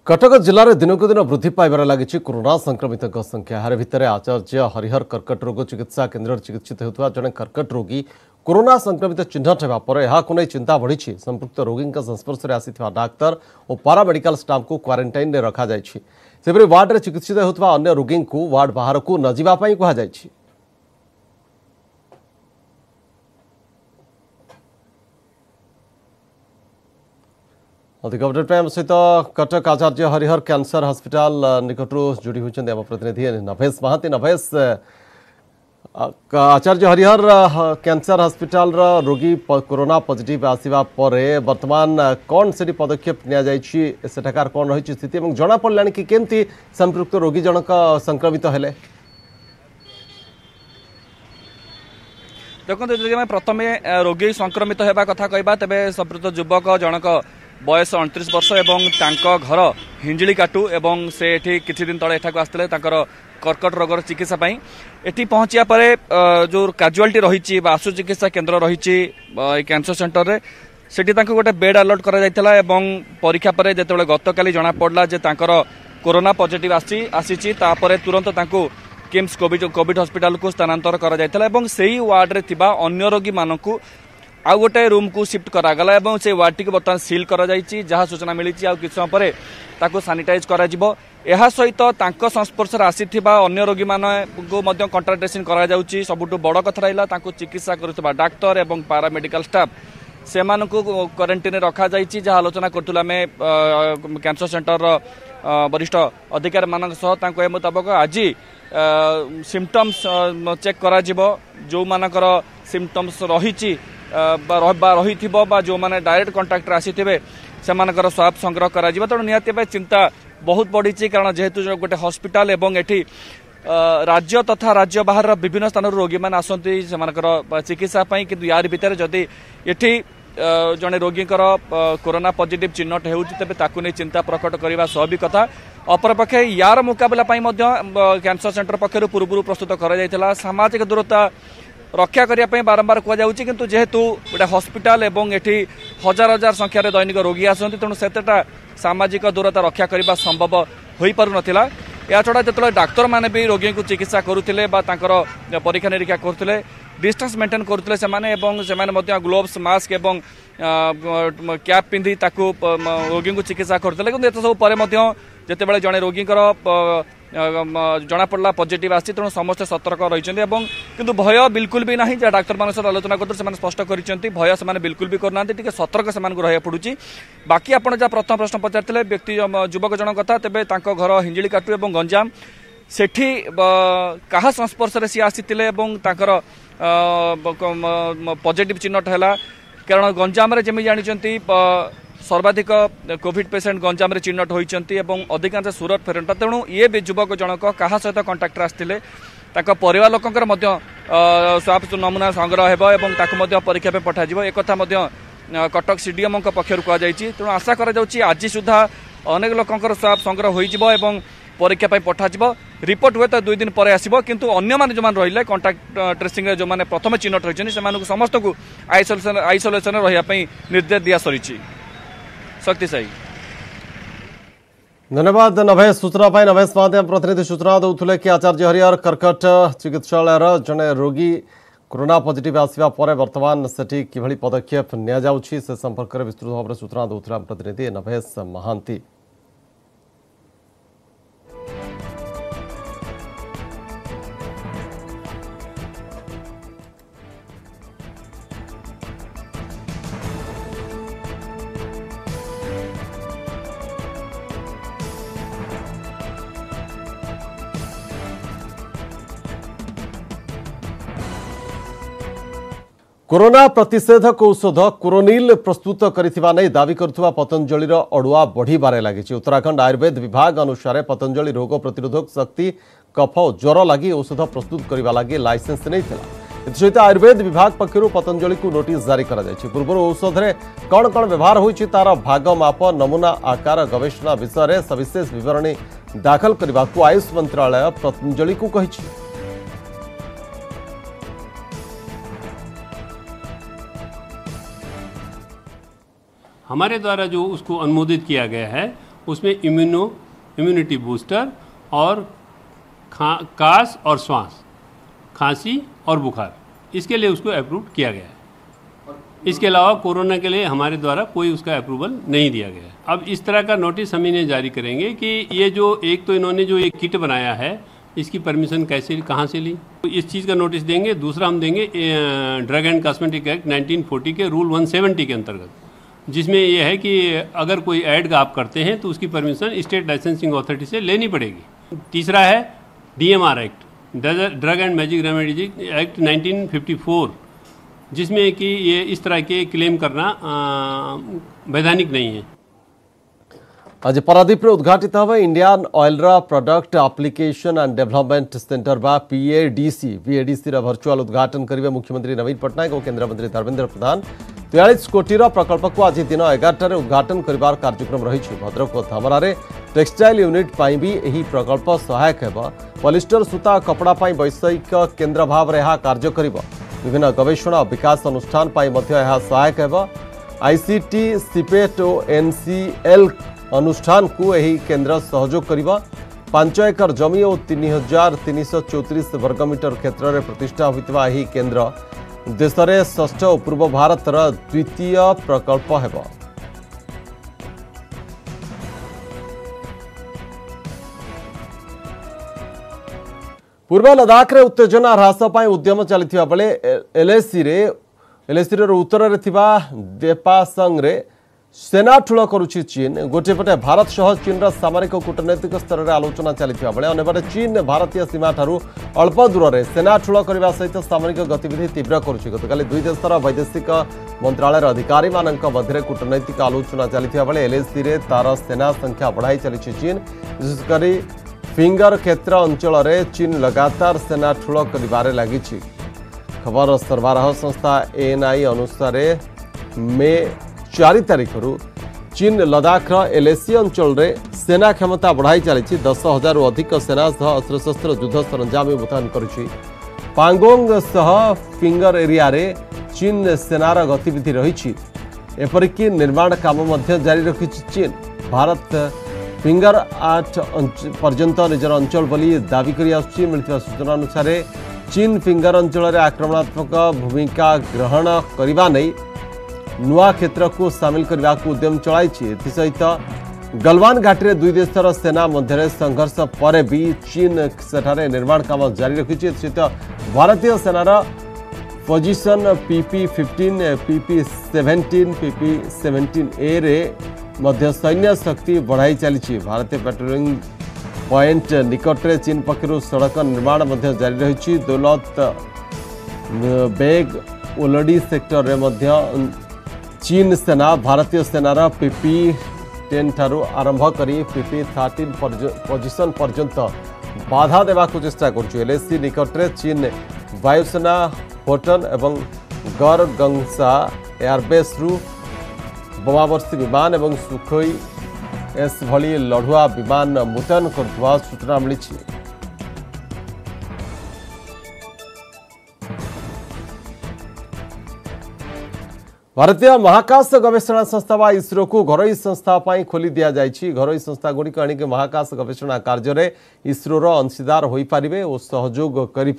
कटक जिले में दिनक दिन वृद्धि पाइबार लगी कोरोना संक्रमित संख्या। यार भितर आचार्य हरिहर कर्कट रोग चिकित्सा केन्द्र चिकित्सित होता जड़े कर्कट रोगी कोरोना संक्रमित चिन्हट होगा चिंता बढ़ी। संपुक्त रोगी संस्पर्श में आसी डाक्तर और पारामेडिकल स्टाफ को क्वारंटाइन रखा सेपरी वार्ड में चिकित्सित होता अन्य रोगी को वार्ड बाहर को न जावाई कहुई। अधिक अपडेट आम सहित कटक आचार्य हरिहर कैंसर हॉस्पिटल निकटू जोड़ी होती आम प्रतिनिधि नभेश महांती। नभेश, आचार्य हरिहर कैंसर हॉस्पिटल रोगी कोरोना पॉजिटिव आसवा वर्तमान कौन से पदक्षेप निकार कौन रही स्थिति और जना पड़ा कि केमती संपृक्त रोगी जनक संक्रमित हेले? देखो जी प्रथम रोगी संक्रमित होगा कथा कहवा तेज संपृक्त युवक जनक बयस 29 वर्ष एवं तांको घर हिंजिली काटू एवं से किछि दिन तले एठाक आसते कर्कट रोगर चिकित्सा एटी पहुंचा पर जो काजुआलिटी रही आशु चिकित्सा केन्द्र रही कैंसर सेंटर रे सेठी तांको गोटे बेड अलर्ट करा जायतला एवं परीक्षा पर जेतेबेले गतकाली जना पड़ला जे तांकर कोरोना पॉजिटिव आसी तापर तुरंत तांको किम्स कोविड हॉस्पिटल को स्थानांतर करा जायतला एवं सेही वार्ड रे थिबा अन्य रोगी मानकू आउ गोटे रूम को शिफ्ट करागला एवं से वार्ड टी बर्तमान सील करा जायछि। जहाँ सूचना मिली किछ समय पर ताको सैनिटाइज करा जिवो। एहा सहित तांको संस्पर्श आसीथिबा अन्य रोगी मानकू मध्य कांटेक्ट ट्रेसिंग करा जाउछि। सबुठु बड़ कथा रहिला तांको चिकित्सा करुथिबा डाक्टर एवं पारामेडिकल स्टाफ सेमानकू क्वारंटाइन रखा जायछि। जहाँ आलोचना करथुला आमे कैंसर सेंटर वरिष्ठ अधिकारी मानक सह तांको ए मुताबिक आज सिम्पटम्स चेक करा जिवो। जो मानकर सिम्पटम्स रहिछि रही जो मैंने डायरेक्ट कंटाक्ट आसीथे से स्वाब संग्रह कर तेणु निहाती चिंता बहुत बढ़ी। कारण जेहेतु गोटे हॉस्पिटल एवं एठी राज्य तथा राज्य बाहर विभिन्न स्थान रोगी मैंने आसती से चिकित्सा कि यार भितर जदि एठी जड़े रोगी कोरोना पॉजिटिव चिन्हट होते नहीं चिंता प्रकट करने स्वाभाविक कथा। अपरपक्षे यार मुकाबला कैंसर सेंटर पक्षर पूर्व प्रस्तुत कर सामाजिक दूरता रक्षा करने बारंबार कहुच्छी किंतु जेहेतु गोटे हॉस्पिटल एवं एठी हजार हजार संख्यार दैनिक रोगी आसती तेणु सेटा सामाजिक दूरता रक्षा करने संभव हो पार नाला। या छड़ा जो डाक्तर मैंने भी रोगी को चिकित्सा करुले परीक्षा निरीक्षा करुले डिस्टेंस मेंटेन करुले से ग्लोव्स मास्क एवं कैप पिंधि रोगी को चिकित्सा करुले कि सब जितेबाला जड़े रोगी जना पड़ा पॉजिटिव आसी तेणु समस्ते सतर्क रही किंतु भय बिल्कुल भी नहीं। डाक्तर मान सहित आलोचना करते स्पष्ट कर भय से बिल्कुल भी करना सतर्क से रहा पड़ुची। बाकी आपड़ जहाँ प्रथम प्रश्न पचार व्यक्ति युवक जन कथा तेज घर हिंजिली काटू और गंजाम सेठी क्या संस्पर्श सी आसी पॉजिटिव चिन्हट है। कारण गंजाम जमी जानी सर्वाधिक कोविड पेसेंट गंजाम चिन्हट होती अधिकांश सूरत फेरंटा तेणु ये भी युवक जनक क्या सहित कंटाक्ट आसते परिवार लोकंकर स्वाब नमूना संग्रह हो परीक्षा पे पठा एक कटक सीडीएम पक्षर कहुई। तेणु आशा आज सुधा अनेक लोकंकर स्वाब संग्रह हो परीक्षा पठा रिपोर्ट हुए तो 2 दिन पर आसो किंतु अन्य माने जो रही कंटाक्ट ट्रेसिंग जो मैंने प्रथम चिन्हट रही समस्त को आइसोलेशन रही निर्देश दिया सरी। शक्तिशायी धन्यवाद नभेश सूचना नभेश महांती प्रतिनिधि सूचना दूसरे कि आचार्य हरिहर कर्कट चिकित्सालय जड़े रोगी कोरोना पॉजिटिव आसवा वर्तमान सेठी किभली पदक्षेप नि से संपर्क में विस्तृत भाव में सूचना दूसरा प्रतिनिधि नभेश महांती। कोरोना प्रतिषेधक औषध कोरोनिल प्रस्तुत करिथिबा नै दावी करथुवा पतंजलि अड़ुआ बढ़िबारे लागिछि। उत्तराखंड आयुर्वेद विभाग अनुसार पतंजलि रोग प्रतिरोधक शक्ति कफ और ज्वर लगी औषध प्रस्तुत करने लगी लाइसेंस नहीं था। सहित आयुर्वेद विभाग पक्षर पतंजलि को नोटिस जारी करा जायछि। पूर्व औषध रे कौन कौन व्यवहार होइछि तार भाग माप नमूना आकार गवेषणा विषय में सविशेष विवरणी दाखल करने को आयुष मंत्रालय पतंजलि को कहिछि। हमारे द्वारा जो उसको अनुमोदित किया गया है उसमें इम्यूनिटी बूस्टर और कास और श्वास, खांसी और बुखार, इसके लिए उसको अप्रूव किया गया है। इसके अलावा कोरोना के लिए हमारे द्वारा कोई उसका अप्रूवल नहीं दिया गया है। अब इस तरह का नोटिस हम इन्हें जारी करेंगे कि ये जो एक तो इन्होंने जो एक किट बनाया है इसकी परमिशन कैसे कहाँ से ली, तो इस चीज़ का नोटिस देंगे। दूसरा हम देंगे ड्रग एंड कॉस्मेटिक एक्ट 1940 के रूल 170 के अंतर्गत, जिसमें यह है कि अगर कोई ऐड का आप करते हैं तो उसकी परमिशन स्टेट लाइसेंसिंग अथॉरिटी से लेनी पड़ेगी। तीसरा है DMR act, drug and magic remedies act 1954, जिसमें कि ये इस तरह के क्लेम करना वैधानिक नहीं है। आज पारादीप उद्घाटित हुआ Indian oil product application and development centre बा PADC भर्चुआल उद्घाटन करेंगे मुख्यमंत्री नवीन पट्टनायक और केंद्र मंत्री धर्मेंद्र प्रधान। 43 कोटीर प्रकल्प को आज दिन 11 उद्घाटन कर कार्यक्रम रही। भद्रक और धामरारे टेक्सटाइल यूनिट पर भी यह प्रकल्प सहायक है। पॉलिस्टर सूता कपड़ा वैषयिक केन्द्र भाव में यह कार्य कर विभिन्न गवेषणा और विकास अनुष्ठान सहायक है। ICT सिपेट और NCL अनुष्ठान को यही केन्द्र सहयोग कर 5 एकर जमी और 3334 वर्गमीटर क्षेत्र में प्रतिष्ठा होता यह केन्द्र देश में षष्ठ और पूर्व भारतर द्वितीय प्रकल्प है। पूर्व लद्दाख रे उत्तेजना ह्रास उद्यम चलता बेले LAC उत्तर में देपासंग रे सेना ठूल करुछि चीन। गोटे पटे भारत सह चीन सामरिक कूटनैतिक स्तर में आलोचना चलता बेले अन्यपटे चीन भारतीय सीमा ठारू अल्प दूर में सेना ठूल करने सहित सामरिक गतिविधि तीव्र करुछि। गतकाली दुई देशर वैदेशिक मंत्रालय अधिकारी मध्य कूटनैतिक आलोचना चलता बेले LAC रे तार सेना संख्या बढ़ाई चली चीन। विशेषकर फिंगर क्षेत्र अंचल में चीन लगातार सेना ठूल कर लगी। खबर सरबराह संस्था ANI अनुसार मे 4 तारीख चीन लद्दाख LAC अंचल में सेना क्षमता बढ़ाई चली। 10,000 अधिक सेना सह अस्त्रशस्त्र युद्ध सरंजाम मुतयन करुछि। पांगोंग सह फिंगर एरिया रे चीन सेनार गतिविधि रही। एपरिक निर्माण काम जारी रखी चीन। भारत फिंगर 8 पर्यंत निजर अंचल बोली दावी कर मिलता सूचना अनुसार चीन फिंगर अंचल में आक्रमणात्मक भूमिका ग्रहण करने नहीं नुआ क्षेत्र को सामिल करने को उद्यम चलाई। सहित गलवान घाटी में दुई देशर सेना मध्य संघर्ष पर भी चीन सेठारे निर्माण काम जारी रखी। सहित भारतीय सेनार पोजिशन PP-15 PP-17 PP-17A रे मध्य सैन्य शक्ति बढ़ाई चली। भारतीय पेट्रोलिंग पॉइंट निकट में चीन पक्षर सड़क निर्माण जारी रही। दौलत बेग ओलडी सेक्टर में चीन सेना भारतीय सेनार PP-10 ठारू आरंभ कर PP-13 पोजिशन पर्यंत बाधा देवा चेष्टा कर। LAC निकट में चीन वायुसेना होटन एवं गरगंसा एयरबेस रु बोमावर्षी विमान और सुखोई S भली लढ़ुआ विमान मुतयन कर सूचना मिली। भारतीय महाकाश गवेषणा संस्था वा इसरो को घरोई संस्था खोली दि जाइए। घरोई संस्था गुड़िक आणिक महाकाश गवेषणा कार्य में इसरोर अंशीदार हो पारे और सहयोग करें।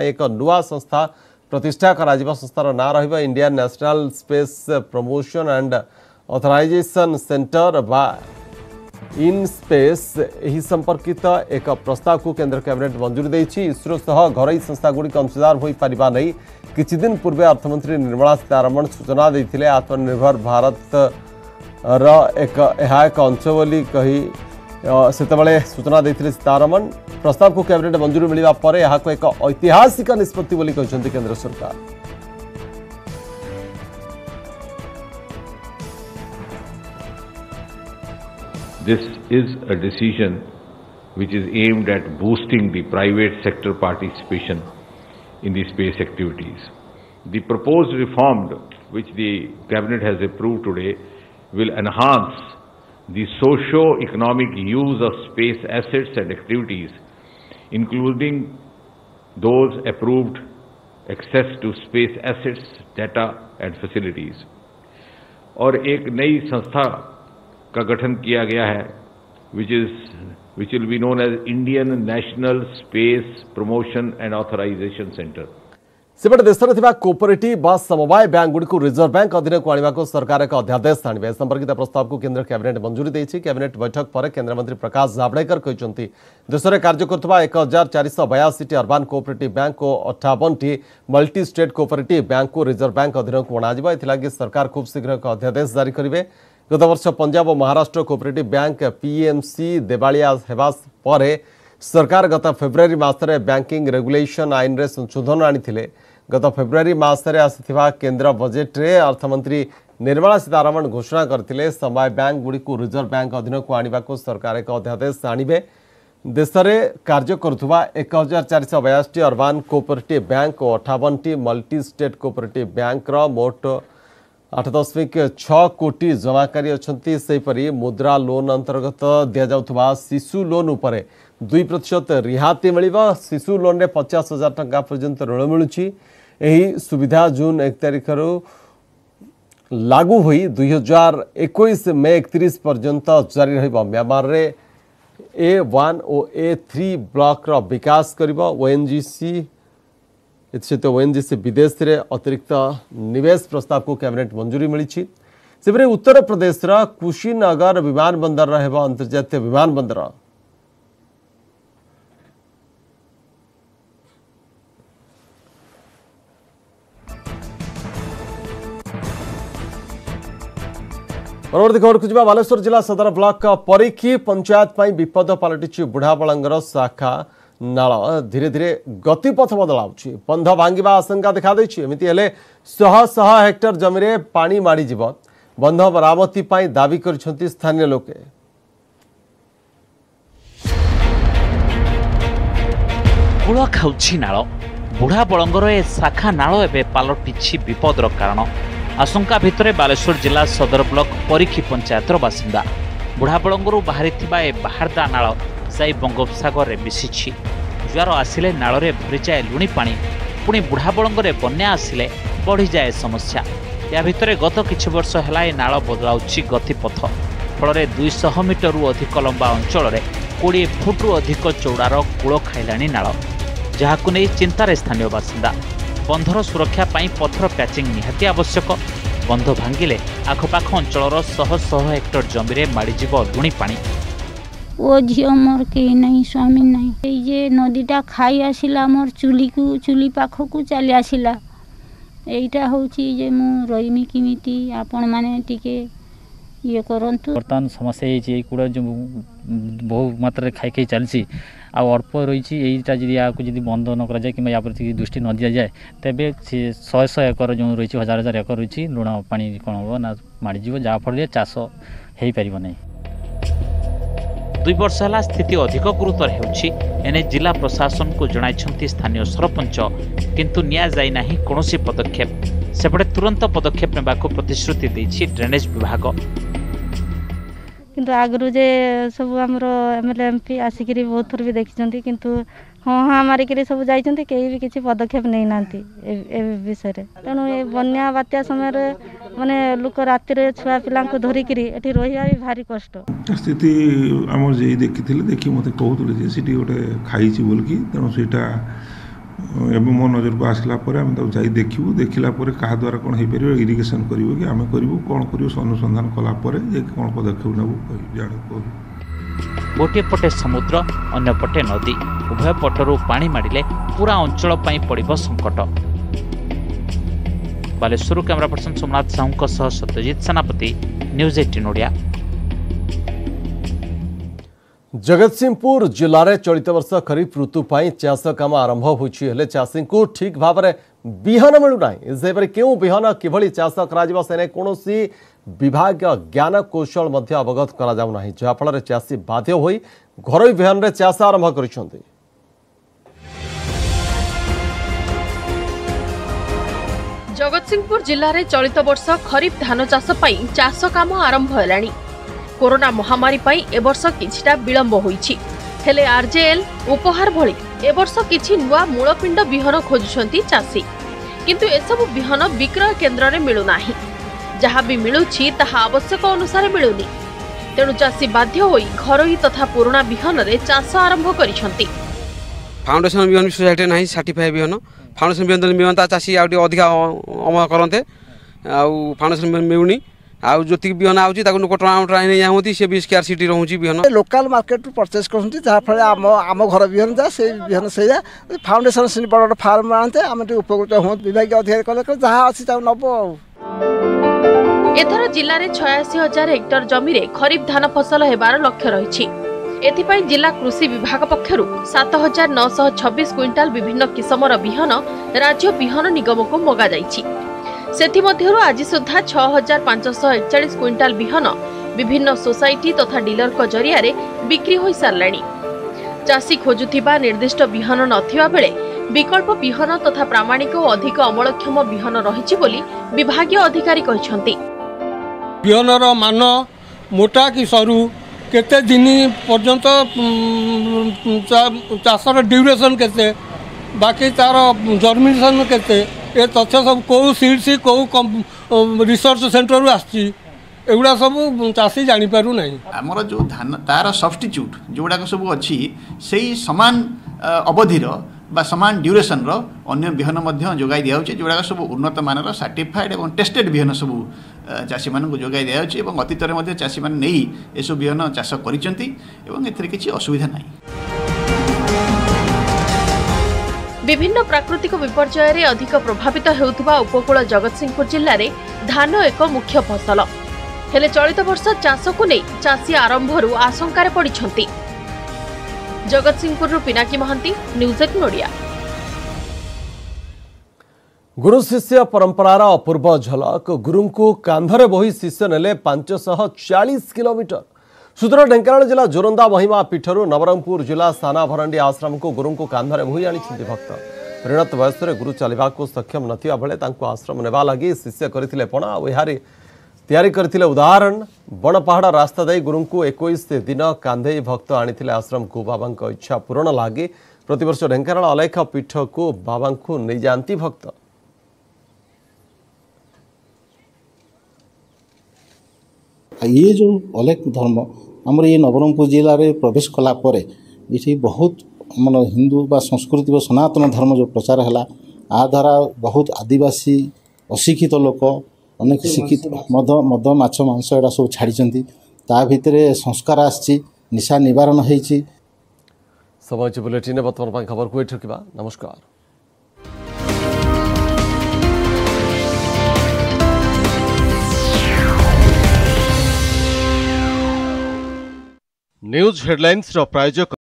एक नुआ संस्था प्रतिष्ठा करा संस्थार ना रहा Indian National Space Promotion and Authorisation Centre बा इन स्पेस। यही संपर्कित एक प्रस्ताव को केंद्र कैबिनेट मंजूरी देछि। इसरो सह घरोई संस्था गुड़िक अंशीदार हो पारिबा नहीं किछि दिन पूर्वे अर्थमंत्री निर्मला सीतारमण सूचना देथिले। आत्मनिर्भर भारत एक अंश बोली कही सेतबेले सूचना देथिले सीतारमण। प्रस्ताव को कैबिनेट मंजूरी मिलवा पर यह एक ऐतिहासिक निष्पत्ति बोली कहछन्ति केंद्र सरकार। This is a decision which is aimed at boosting the private sector participation in the space activities. The proposed reform which the Cabinet has approved today will enhance the socio-economic use of space assets and activities, including those approved access to space assets, data and facilities. और एक नई संस्था का गठन किया गया है which will be known as Indian National Space Promotion and Authorization Center. सेपटे देश में कोऑपरेटिव बा समवाय बैंक गुड़ी को रिजर्व बैंक अधीन को आने को सरकार एक अध्यादेश आने संपर्कित प्रस्ताव को केंद्र कैबिनेट मंजूरी देती। कैबिनेट बैठक पर केंद्रमंत्री प्रकाश जावड़ेकर कहते देश में कार्य करुवा 1482 अर्बान कोऑपरेटिव बैंक और 58 मल्टी स्टेट कोऑपरेटिव बैंक को रिजर्व बैंक अधीन को अणाई सरकार खूब शीघ्र एक अध्यादेश जारी करेंगे। गत वर्ष पंजाब और महाराष्ट्र कोऑपरेटिव बैंक पीएमसी देवालिया होगा पर सरकार गत फेब्रुआरी मासरे बैंकिंग रेगुलेशन आईन रे संशोधन आनी। गत फेब्रुआरी मासरे आसिथिबा केंद्र बजेट रे अर्थमंत्री निर्मला सीतारमण घोषणा करथिले समवाय बैंक गुडी को रिजर्व बैंक अधीन को आनिबा को सरकार एक अध्यादेश आनिबे। देश में कार्य करुवा 1482 अर्बान कोऑपरेटिव बैंक और 58 मल्टी स्टेट कोऑपरेटिव बैंक मोट 8.6 कोटी जमाकारी अच्छी। सेपरी मुद्रा लोन अंतर्गत दि जाउथबा शिशु लोन उपर 2% रिहाती मिलिबा। शिशु लोन रे 50,000 टंका पर्यंत ऋण मिलुछि। एही सुविधा जून 1 तारिख लागू होई 2021 मे 31 पर्यंत जारी रहिबा। म्यांमार रे A1 और A3 ब्लॉक रो विकास करिबा। ओएनजीसी ओएनजीसी विदेश रे अतिरिक्त निवेश प्रस्ताव को कैबिनेट मंजूरी मिली। सेपरे उत्तर प्रदेश कुशीनगर विमान बंदर रहेबा अंतर्जातीय विमान बंदर। परवर्ती खबर को बालेश्वर जिला सदर ब्लॉक परीखी पंचायत विपद पलटि बुढ़ाबलंगर शाखा नाल धीरे धीरे गतिपथ बदलाउछि। बंध भांगिबा आशंका देखा देछि। एमिति हेले शह शह हेक्टर जमीरे पानी माड़ी जीव। बंध मरामती पाई दाबी करिसेंति स्थानीय लोके। कूल खाउछि नाल बुढ़ाबलंगर ए शाखा नाल एबे पालटिछि विपदर कारण। आशंका भितरे बालेश्वर जिला सदर ब्लॉक परीखी पंचायतर बासिंदा बुढ़ाबलंगरू बाहरी ए बाहारदा नाल जाई बंगोपसागर में मिशिछि। ज्वार आसिले नाल रे भरी जाए लुणी पानी। पुणी बुढ़ाबलंगरे बन्या आसिले बढ़ी जाए समस्या। या भितरे गत किछि वर्ष हैला ए नाल बदलाउछि गतिपथ। फल 200 मीटर अधिक लंबा अंचल रे 20 फुट अधिक चौड़ार कूल खाइलाणी नाल, जहाकु नै चिंतार स्थानीय बासिंदा। बंधर सुरक्षा पाई पत्थर प्याचिंग निहाती आवश्यक। बंध भांगिले आखपाख अंचल 100 हेक्टर जमीरे माड़ीजीव लुणी पानी। ओ झील मोर के नहीं स्वामी नहीं ये नदीटा खाई आसिला मोर चुली पाख को चली आसिला। एटा होची जे मु रहिमी किमिति आपण माने टिके ये करंतु। वर्तमान समस्या ये कूड़ा जो बहु मात्रा खाई खाई चलती अल्प रही यहीटा जी या बंद न कर कि दृष्टि न दि जाए तेरे 100 एकर जो रही 1000 एकर रही लुण पा कौन हम ना माड़ीज जहाँफल चाष हो पार नहीं। 2 वर्ष है स्थिति अधिक गुरुतर होने जिला प्रशासन को जणाई स्थानीय सरपंच, किंतु निया जाई नाही कोनोसी पदक्षेप। सेपटे तुरंत पदक्षेप नेबा को प्रतिश्रुति देछि ड्रेनेज विभाग। किंतु आगु जे सब आमर एमएलए एमपी आसिक बहुत थर भी देखी किंतु हाँ हाँ मारिक सब जाइए कहीं भी किसी पदक्षेप नहीं ना विषय तेणु ये बन्या बात्या समय माने लोक राति छुआ पिला धरिकी रही भी भारी कष्ट स्थिति आम जे देखी मत कहते गोटे खाई बोल कि तेणु से मो नजर को आसला देखू देखला क्या द्वारा कौन हो पार इरिगेशन कर कि आम करूँ कौन कर अनुसंधान कलापर कौन पदक्षेप नेबू जान। गोटे पटे समुद्र अन्य पटे नदी उभय पटरू पानी माड़िले पूरा अंचल पड़िब संकट। बालेश्वर कैमरा पर्सन सोमनाथ साहू सत्यजित सेनापति न्यूज 18 ओडिया। जगतसिंहपुर जिले में चलित वर्ष खरीफ ऋतु पर चाष काम आरंभ होले चाषी को ठीक भाव में बिहन मिलूना से क्यों बिहन किभली चाष कर कौन विभाग ज्ञान कौशल अवगत करा जहाँफल चाषी बाध्य हो घर बिहन में चाष आरंभ कर। जगतसिंहपुर जिले में चलित वर्ष खरीफ धान चाष काम आरंभ है। कोरोना महामारी पाई ए वर्ष किछिटा विलंब होईछि, हेले आरजेएल उपहार भली ए वर्ष किछि नुआ मूलपिंड बिहन खोजुछंती चाषी, किंतु एसबु बिहन विक्रय केन्द्र रे मिलु नाही। जहाँ भी मिलुछि ताहा आवश्यक अनुसार मिलुनी। तेणु चाषी बाध्य होई घरोई तथा पुराणा बिहन रे चाष आरंभ करिसंती। फाउंडेशन बिहन सोसाइटी नहीं सर्टिफाई बिहन फाउंडेशन बिहन बिहनता चाषी आउ अधिक अमल करते आउ फाउंडेशन बिहन मिलुनी आउ जोति बिहन आउची ताकु लोक ट्राई नहीं आउती से भी स्कार्सिटी रहउची बिहन लोकल मार्केट परचेज करछंती जहा फले आम घर बिहन जा से बिहन सेया फाउंडेशन सिन बड़ फार्म आनते हम उपकृत हो विभाग अधिकारी कले जहा अछि ता नबो। एथर जिल्ला रे 86,000 हेक्टर जमी रे खरीफ धान फसल हेबार लक्ष्य रहिछि। एथिपाई जिला कृषि विभाग पक्षरु 7,926 क्विंटाल विभिन्न किसमर बिहन राज्य बिहन निगम को मगा जाइछि। सेथि मध्यरु आज सुद्धा 6,541 क्विंटाल बिहन विभिन्न सोसाइटी तथा डीलर को जरिया रे बिक्री होई सारलाणी। चाषी खोजुथिबा निर्दिष्ट बिहन नथिबा बेले विकल्प बिहन तथा प्रामाणिक और अधिक अमलक्षम बिहन रहिछि बोली विभागीय अधिकारी कहिसंती। बिहनर मान मोटा कि सरू केते दिन पर्यंत चाषर ड्यूरेशन केते बाकी तार जर्मिनेशन केते ए तथ्य सब को सीड्स को रिसर्च सेंटर आसी एगुड़ा सब चाषी जानी पारु नहीं। आमर जो धान तार सब्स्टिट्यूट जोड़ा सब अच्छी से समान अवधिर बा समान ड्यूरेशन रो अन्य बिहन मध्य जोगाई दिया होचे जोड़ा सब उन्नत मानर सर्टिफाइड एवं टेस्टेड बिहन सब चाषी मान को जोगाई दिया होचे एवं अतीत रे मध्य चाषी मान नहीं एसब बिहन चाष करिसेंती एवं एथरे किछि असुविधा नहीं। विभिन्न प्राकृतिक विपर्यय रे अधिक प्रभावित हेउथबा उपकूल जगतसिंहपुर जिल्ला रे धान एक मुख्य फसल हेले चलित वर्ष चाष को नहीं चाषी आरंभरू आशंकार पड़िछंती। जगतसिंहपुर पिनाकी महांती न्यूज 18 ओडिया। गुरु शिष्य परंपरार अपूर्व झलक गुरु को कांधरे बोही शिष्य नेले 540 किलोमीटर। सुदूर ढेंकानाल जिला जोरंदा महिमा पीठर नवरंगपुर जिला साना भरंडी आश्रम को गुरु को कांधरे बोही आनी भक्त परिणत वयस गुरु चलवा को सक्षम नथिबा बेले तांको आश्रम नेबा लगी शिष्य करथिले पणा आ एहारे तैयारी करथिले उदाहरण बणपहाड़ रास्ता दे गुरु को 21 दिन कांधे भक्त आनी आश्रम को बाबा इच्छा पूरण लगे प्रतिवर्ष ढेंकानाल अलेख पीठ को बाबा को नहीं जाती भक्त। ये जो अलेख धर्म आमर ये नवरंगपुर जिले में प्रवेश कला ये बहुत मन हिंदू बा संस्कृति व सनातन धर्म जो प्रचार है आ द्वारा बहुत आदिवासी अशिक्षित लोक अनेक शिक्षित मद माछ मांस एटा सब छाड़ी ता भितर संस्कार आसी निशा निवारण होती। समय बुलेटिन बर्तमान खबर को ठकिबा। नमस्कार। न्यूज हेडलाइंस प्रायोजक